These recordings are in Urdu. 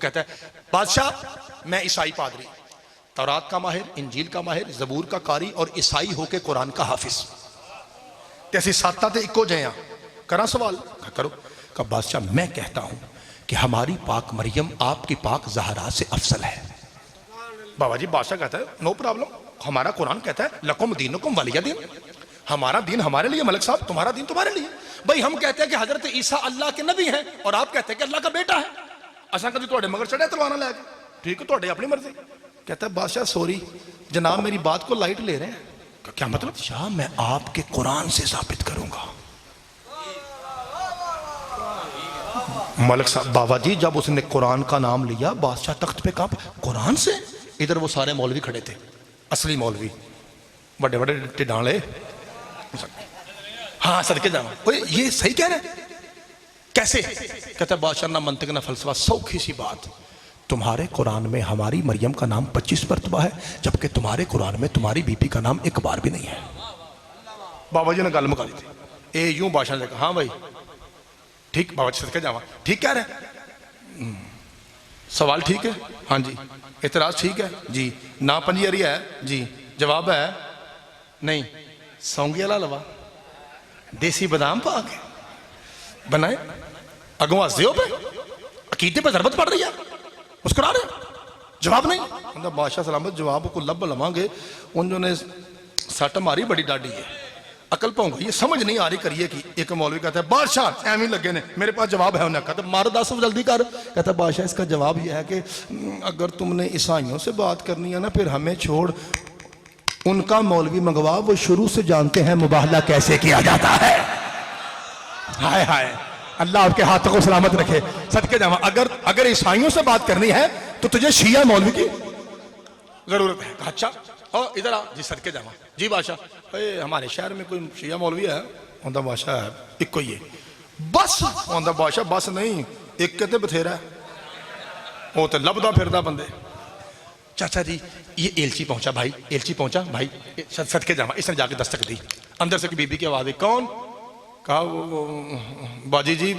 کہتا ہے بادشاہ میں عیسائی پادری، تورات کا ماہر، انجیل کا ماہر، زبور کا قاری اور عیسائی ہو کے قرآن کا حافظ تے اسی ساتاں تے اکو جیاں کراں سوال کرو کہ بادشاہ میں کہتا ہوں کہ ہماری پاک مریم آپ کی پاک زہرا سے افضل ہے۔ بابا جی بادشاہ کہتا ہے نو پرابلم، ہمارا قرآن کہتا ہے لکم دینکم ولی دین، ہمارا دین ہمارے لیے، ملک صاحب تمہارا دین تمہارے لیے۔ بھئی ہم کہتے ہیں کہ حضرت عیسیٰ اللہ کے نبی ہیں اور آپ کہتے ہیں کہ اللہ کا بیٹا ہے، اساں کدی تواڈے مگر چڑھے تلوانا لے کے، ٹھیک ہے تواڈے اپنی مرضی۔ کہتا ہے بادشاہ سوری جناب میری بات کو لائٹ لے رہے ہیں، کیا مطلب؟ شاہ میں آپ کے قرآن سے ثابت کروں گا۔ ملک صاحب بابا جی جب اس نے قرآن کا نام لیا بادشاہ تخت پہ کہا قرآن سے؟ ادھر وہ سارے مولوی کھڑے تھے، اصلی مولوی بڑے بڑے ٹڈانلے، ہاں صدقے جاؤں یہ صحیح کہہ رہے ہیں کیسے؟ کہتا ہے بادشاہ نہ منطق نہ فلسفہ، سوکھی سی بات، تمہارے قرآن میں ہماری مریم کا نام 25 مرتبہ ہے جبکہ تمہارے قرآن میں تمہاری بی بی کا نام ایک بار بھی نہیں ہے۔ بابا جی نے گل مکا دی تھی، اے یوں بادشاہ نے کہا ہاں بھائی ٹھیک، بابا جی صدقے جاؤں ٹھیک کہہ رہے ہیں، سوال ٹھیک ہے ہاں جی، اعتراض ٹھیک ہے جی، نا پنجی اری ہے جی، جواب ہے نہیں، سونگی والا لوا دیسی بادام پا کے بنائے اگوں ہسدے ہو پہ عقیدے پہ ضربت پڑ رہی ہے، مسکرا رہے ہیں، جواب نہیں۔ اندر بادشاہ سلامت جواب کو لب لواں گے، انہوں نے سٹ ماری بڑی ڈاڈی ہے، عقل پاؤں گا یہ سمجھ نہیں آ رہی کریے کی۔ ایک مولوی کہتا ہے بادشاہ ایویں لگے نے میرے پاس جواب ہے، انہیں کہتا ہے مار دس جلدی کر۔ کہتا ہے بادشاہ اس کا جواب یہ ہے کہ اگر تم نے عیسائیوں سے بات کرنی ہے نا پھر ہمیں چھوڑ، ان کا مولوی منگوا، وہ شروع سے جانتے ہیں مباہلہ کیسے کیا جاتا ہے۔ ہائے ہائے اللہ آپ کے ہاتھوں کو سلامت رکھے۔ صدقے جاواں اگر عیسائیوں سے بات کرنی ہے تو تجھے شیعہ مولوی کی ضرورت ہے۔ اچھا ادھر آ جی، صدقے جاواں جی بادشاہ ہمارے شہر میں کوئی شیعہ مولوی ہے؟ اندر بادشاہ ہے ایک کوئی ہے بس، اندر بادشاہ بس نہیں ایک کہتے بتھیرا ہے، وہ تو لبدا پھردا بندے۔ چاچا جی یہ ایلچی پہنچا بھائی، ایلچی پہنچا بھائی، صدقے جاواں اس نے جا کے دستک دی، اندر سے بی بی کی آواز ہے کون؟ کہا وہ باجی جی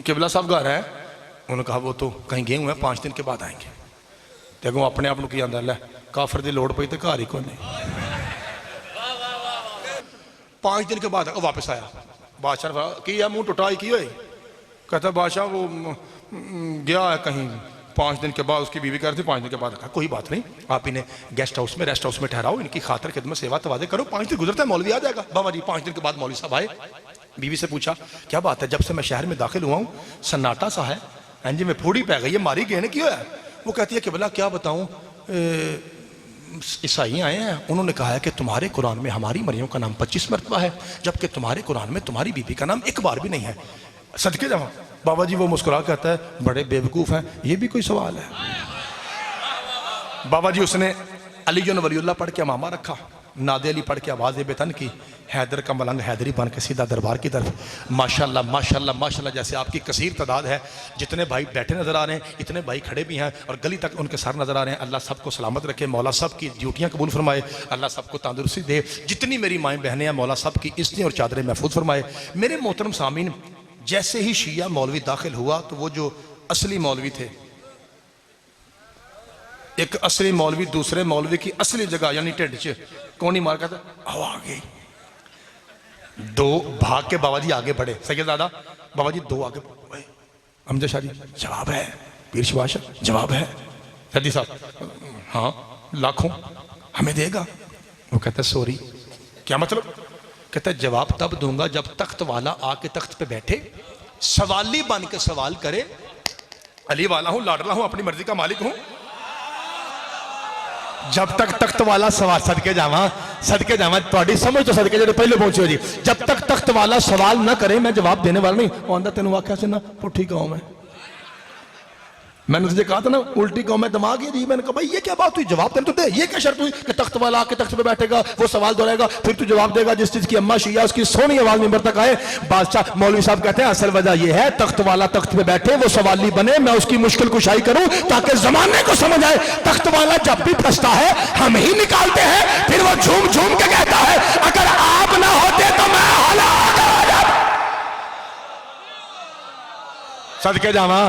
قبلہ صاحب گھر ہے، انہوں نے کہا وہ تو کہیں گئے ہوئے ہیں 5 دن کے بعد آئیں گے۔ دیکھو اپنے آپ کی آندہ ہے کافر دی لوڑ پئی تے گھر ہی کوئی نہیں، 5 دن کے بعد واپس آیا۔ بادشاہ نے کہا کی ہے منہ ٹوٹائی کی ہوئی؟ کہتا بادشاہ وہ گیا ہے کہیں 5 دن کے بعد، اس کی بیوی کہہ رہی تھی 5 دن کے بعد۔ کہا کوئی بات نہیں آپ انہیں گیسٹ ہاؤس میں ریسٹ ہاؤس میں ٹھہراؤ، ان کی خاطر خدمت سیوا توادے کرو، 5 دن گزرتا ہے مولوی آ جائے گا۔ بابا جی 5 دن کے بعد مولوی صاحب آئے، بیوی سے پوچھا کیا بات ہے جب سے میں شہر میں داخل ہوا ہوں سناٹا سا ہے، ہاں جی میں پھوڑی پہ گئی ہے، ماری گئے نے کیا ہے؟ وہ کہتی ہے کہ بلا کیا بتاؤں عیسائی آئے ہیں، انہوں نے کہا ہے کہ تمہارے قرآن میں ہماری مریم کا نام 25 مرتبہ ہے جبکہ تمہارے قرآن میں تمہاری بیوی کا نام ایک بار بھی نہیں ہے۔ صدقے جاواں بابا جی وہ مسکرا کہتا ہے بڑے بیوقوف ہیں، یہ بھی کوئی سوال ہے؟ بابا جی اس نے علی ولی اللہ پڑھ کے امامہ رکھا، نادے علی پڑھ کے آواز بےتن کی، حیدر کا ملنگ حیدری بن کے سیدھا دربار کی طرف۔ ماشاءاللہ ماشاءاللہ ماشاءاللہ جیسے آپ کی کثیر تعداد ہے، جتنے بھائی بیٹھے نظر آ رہے ہیں اتنے بھائی کھڑے بھی ہیں اور گلی تک ان کے سر نظر آ رہے ہیں۔ اللہ سب کو سلامت رکھے، مولا سب کی ڈیوٹیاں قبول فرمائے، اللہ سب کو تندرستی دے، جتنی میری مائیں بہنیں ہیں مولا سب کی عزتیں اور چادریں محفوظ فرمائے۔ میرے محترم سامعین جیسے ہی شیعہ مولوی داخل ہوا تو وہ جو اصلی مولوی تھے، ایک اصلی مولوی دوسرے مولوی کی اصلی جگہ یعنی ٹھڈ چ کونی مار کہتا آ گئی، دو بھاگ کے بابا جی آگے بڑھے، سید دادا بابا جی دو آگے بڑھے، امجد شاہ جی جواب ہے، پیر شباش جواب ہے، حدی صاحب ہاں لاکھوں ہمیں دے گا؟ وہ کہتا ہے سوری کیا مطلب؟ کہتا ہے جواب تب دوں گا جب تخت والا آ کے تخت پہ بیٹھے، سوالی بن کے سوال کرے، علی والا ہوں لاڈلا ہوں اپنی مرضی کا مالک ہوں، جب تک تخت والا سوال صدقے جاواں تہاڈی سمجھ تو صدقے جڑے پہلے پہنچے ہو جی، جب تک تخت والا سوال نہ کرے میں جواب دینے والا نہیں۔ وہ آندہ تینوں واقعہ سے نا پٹھی قوم ہے، میں نے تجھے کہا تھا نا الٹی قوم ہے دماغ یہ جی، میں نے کہا بھائی یہ کیا بات ہوئی، جواب تین تو دے، یہ کیا شرط ہوئی کہ تخت والا آ کے تخت پہ بیٹھے گا وہ سوال دہرائے گا پھر تو جواب دے گا، جس چیز کی اماں شیعہ اس کی سونی آواز ممبر تک آئے۔ بادشاہ مولوی صاحب کہتے ہیں اصل وجہ یہ ہے تخت والا تخت پہ بیٹھے وہ سوالی بنے، میں اس کی مشکل کشائی کروں تاکہ زمانے کو سمجھ آئے تخت والا جب بھی پھنستا ہے ہم ہی نکالتے ہیں، پھر وہ جھوم جھوم کے کہتا ہے اگر آپ نہ ہوتے تو میں ہلاک ہو جاتا۔ صدقے جاواں